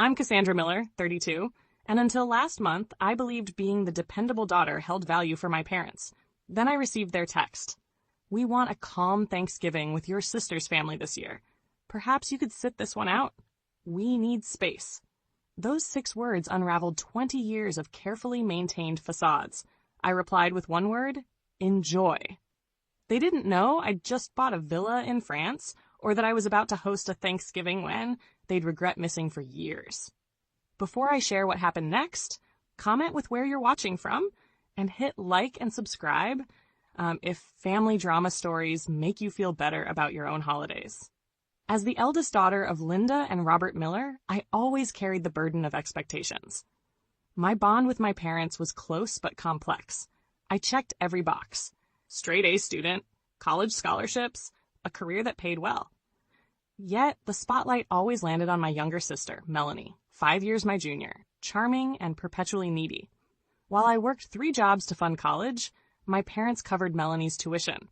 I'm Cassandra Miller, 32, and until last month, I believed being the dependable daughter held value for my parents. Then I received their text. We want a calm Thanksgiving with your sister's family this year. Perhaps you could sit this one out? We need space. Those 6 words unraveled 20 years of carefully maintained facades. I replied with one word, enjoy. They didn't know I'd just bought a villa in France or that I was about to host a Thanksgiving when they'd regret missing for years. Before I share what happened next, comment with where you're watching from and hit like and subscribe if family drama stories make you feel better about your own holidays. As the eldest daughter of Linda and Robert Miller, I always carried the burden of expectations. My bond with my parents was close but complex. I checked every box. Straight A student, college scholarships, a career that paid well. Yet, the spotlight always landed on my younger sister, Melanie, 5 years my junior, charming and perpetually needy. While I worked 3 jobs to fund college, my parents covered Melanie's tuition.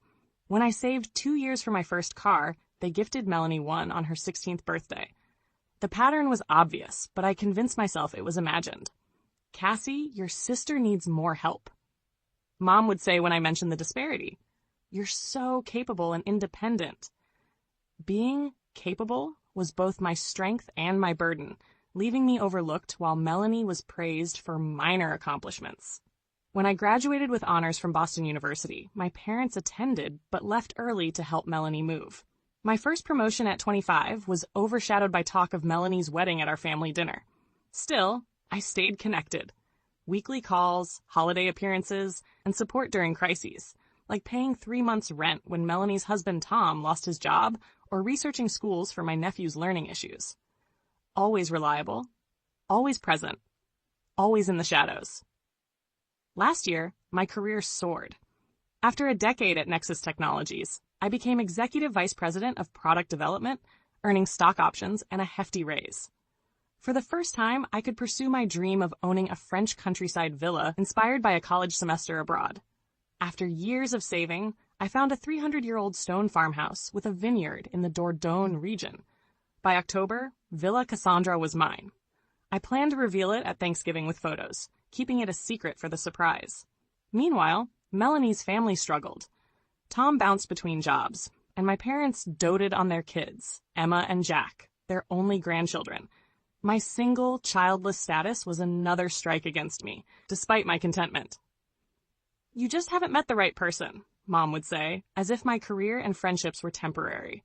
When I saved 2 years for my first car, they gifted Melanie one on her 16th birthday. The pattern was obvious, but I convinced myself it was imagined. Cassie, your sister needs more help. Mom would say when I mentioned the disparity, you're so capable and independent. Being capable was both my strength and my burden, leaving me overlooked while Melanie was praised for minor accomplishments. When I graduated with honors from Boston University, my parents attended but left early to help Melanie move. My first promotion at 25 was overshadowed by talk of Melanie's wedding at our family dinner. Still, I stayed connected. Weekly calls, holiday appearances, and support during crises, like paying 3 months' rent when Melanie's husband Tom lost his job or researching schools for my nephew's learning issues. Always reliable, always present, always in the shadows. Last year, my career soared. After a decade at Nexus Technologies, I became Executive Vice President of Product Development, earning stock options and a hefty raise. For the first time, I could pursue my dream of owning a French countryside villa inspired by a college semester abroad. After years of saving, I found a 300-year-old stone farmhouse with a vineyard in the Dordogne region. By October, Villa Cassandra was mine. I planned to reveal it at Thanksgiving with photos, keeping it a secret for the surprise. Meanwhile, Melanie's family struggled. Tom bounced between jobs, and my parents doted on their kids, Emma and Jack, their only grandchildren. My single, childless status was another strike against me, despite my contentment. You just haven't met the right person, Mom would say, as if my career and friendships were temporary.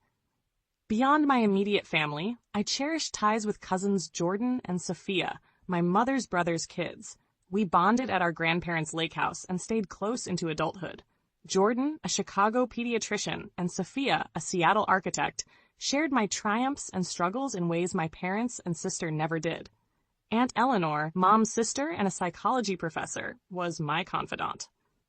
Beyond my immediate family, I cherished ties with cousins Jordan and Sophia, my mother's brother's kids. We bonded at our grandparents' lake house and stayed close into adulthood. Jordan, a Chicago pediatrician, and Sophia, a Seattle architect, shared my triumphs and struggles in ways my parents and sister never did. Aunt Eleanor, Mom's sister and a psychology professor, was my confidant.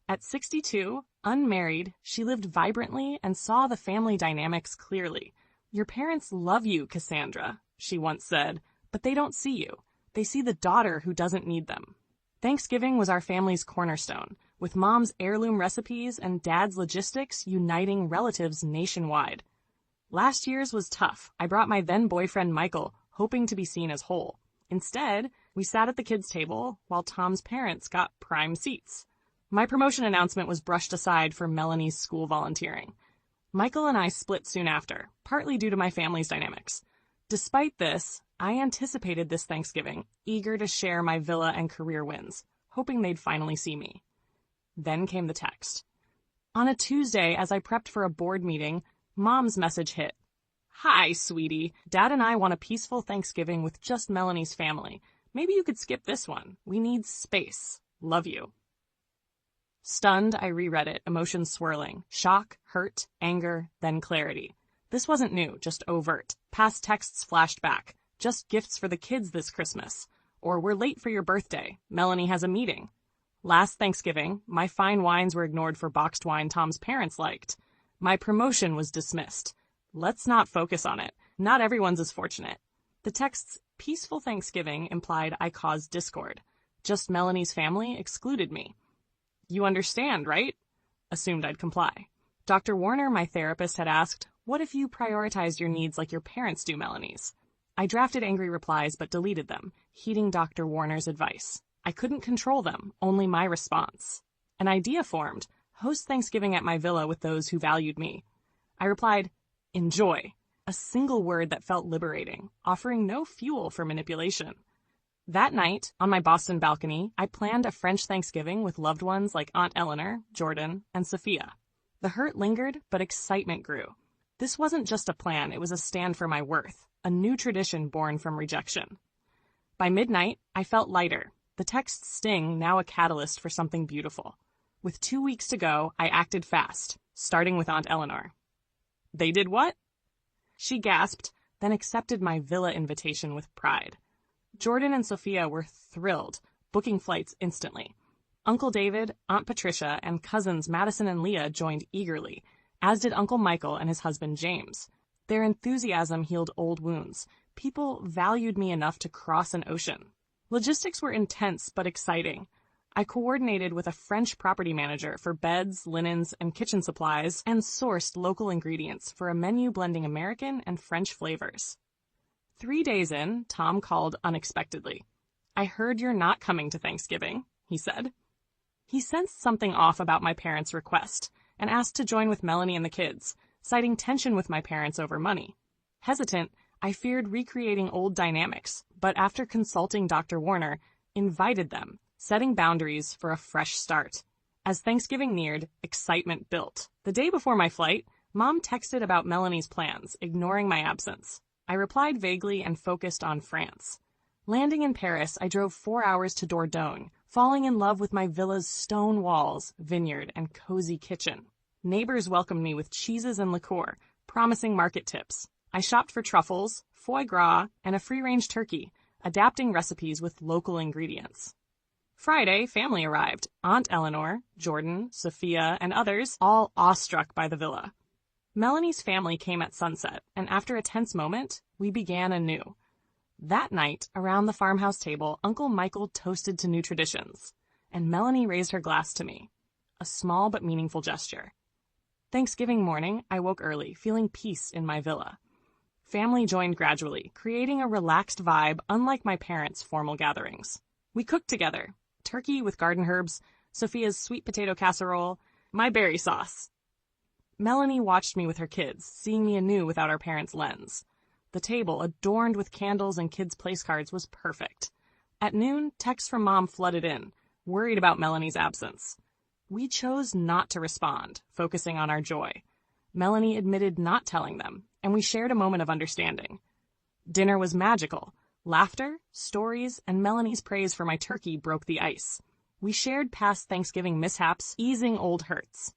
At 62, unmarried, she lived vibrantly and saw the family dynamics clearly. Your parents love you, Cassandra, she once said, but they don't see you. They see the daughter who doesn't need them. Thanksgiving was our family's cornerstone, with Mom's heirloom recipes and Dad's logistics uniting relatives nationwide. Last year's was tough. I brought my then-boyfriend Michael, hoping to be seen as whole. Instead, we sat at the kids' table while Tom's parents got prime seats. My promotion announcement was brushed aside for Melanie's school volunteering. Michael and I split soon after, partly due to my family's dynamics. Despite this, I anticipated this Thanksgiving, eager to share my villa and career wins, hoping they'd finally see me. Then came the text. On a Tuesday, as I prepped for a board meeting, Mom's message hit. Hi, sweetie. Dad and I want a peaceful Thanksgiving with just Melanie's family. Maybe you could skip this one. We need space. Love you. Stunned, I reread it, emotions swirling. Shock, hurt, anger, then clarity. This wasn't new, just overt. Past texts flashed back. Just gifts for the kids this Christmas. Or we're late for your birthday. Melanie has a meeting. Last Thanksgiving, my fine wines were ignored for boxed wine Tom's parents liked. My promotion was dismissed. Let's not focus on it. Not everyone's as fortunate. The text's peaceful Thanksgiving implied I caused discord. Just Melanie's family excluded me. You understand, right? Assumed I'd comply. Dr. Warner, my therapist, had asked, what if you prioritized your needs like your parents do Melanie's? I drafted angry replies but deleted them, heeding Dr. Warner's advice. I couldn't control them, only my response. An idea formed: host Thanksgiving at my villa with those who valued me. I replied, "Enjoy," a single word that felt liberating, offering no fuel for manipulation. That night, on my Boston balcony, I planned a French Thanksgiving with loved ones like Aunt Eleanor, Jordan, and Sophia. The hurt lingered, but excitement grew. This wasn't just a plan, it was a stand for my worth, a new tradition born from rejection. By midnight, I felt lighter, the text's sting now a catalyst for something beautiful. With 2 weeks to go, I acted fast, starting with Aunt Eleanor. "They did what?" She gasped, then accepted my villa invitation with pride. Jordan and Sophia were thrilled, booking flights instantly. Uncle David, Aunt Patricia, and cousins Madison and Leah joined eagerly, as did Uncle Michael and his husband James. Their enthusiasm healed old wounds. People valued me enough to cross an ocean. Logistics were intense but exciting. I coordinated with a French property manager for beds, linens, and kitchen supplies, and sourced local ingredients for a menu blending American and French flavors. 3 days in, Tom called unexpectedly. "I heard you're not coming to Thanksgiving," he said. He sensed something off about my parents' request and asked to join with Melanie and the kids, citing tension with my parents over money. Hesitant, I feared recreating old dynamics, but after consulting Dr. Warner, invited them, setting boundaries for a fresh start. As Thanksgiving neared, excitement built. The day before my flight, Mom texted about Melanie's plans, ignoring my absence. I replied vaguely and focused on France. Landing in Paris, I drove 4 hours to Dordogne, falling in love with my villa's stone walls, vineyard, and cozy kitchen. Neighbors welcomed me with cheeses and liqueur, promising market tips. I shopped for truffles, foie gras, and a free-range turkey, adapting recipes with local ingredients. Friday, family arrived. Aunt Eleanor, Jordan, Sophia, and others, all awestruck by the villa. Melanie's family came at sunset, and after a tense moment, we began anew. That night, around the farmhouse table, Uncle Michael toasted to new traditions, and Melanie raised her glass to me. A small but meaningful gesture. Thanksgiving morning, I woke early, feeling peace in my villa. Family joined gradually, creating a relaxed vibe unlike my parents' formal gatherings. We cooked together. Turkey with garden herbs, Sophia's sweet potato casserole, my berry sauce. Melanie watched me with her kids, seeing me anew without our parents' lens. The table, adorned with candles and kids' place cards, was perfect. At noon, texts from Mom flooded in, worried about Melanie's absence. We chose not to respond, focusing on our joy. Melanie admitted not telling them, and we shared a moment of understanding. Dinner was magical. Laughter, stories, and Melanie's praise for my turkey broke the ice. We shared past Thanksgiving mishaps, easing old hurts.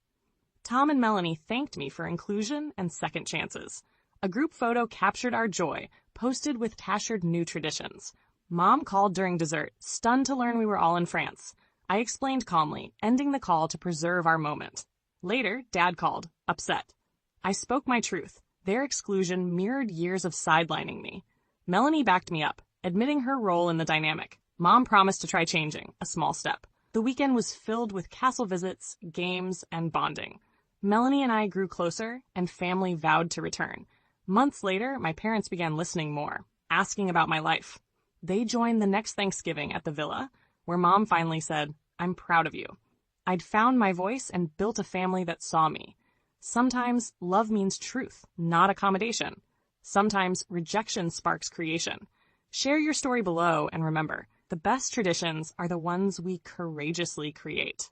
Tom and Melanie thanked me for inclusion and second chances. A group photo captured our joy, posted with Tashered new traditions. Mom called during dessert, stunned to learn we were all in France. I explained calmly, ending the call to preserve our moment. Later, Dad called, upset. I spoke my truth. Their exclusion mirrored years of sidelining me. Melanie backed me up, admitting her role in the dynamic. Mom promised to try changing, a small step. The weekend was filled with castle visits, games, and bonding. Melanie and I grew closer, and family vowed to return. Months later, my parents began listening more, asking about my life. They joined the next Thanksgiving at the villa, where Mom finally said, "I'm proud of you." I'd found my voice and built a family that saw me. Sometimes love means truth, not accommodation. Sometimes rejection sparks creation. Share your story below, and remember, the best traditions are the ones we courageously create.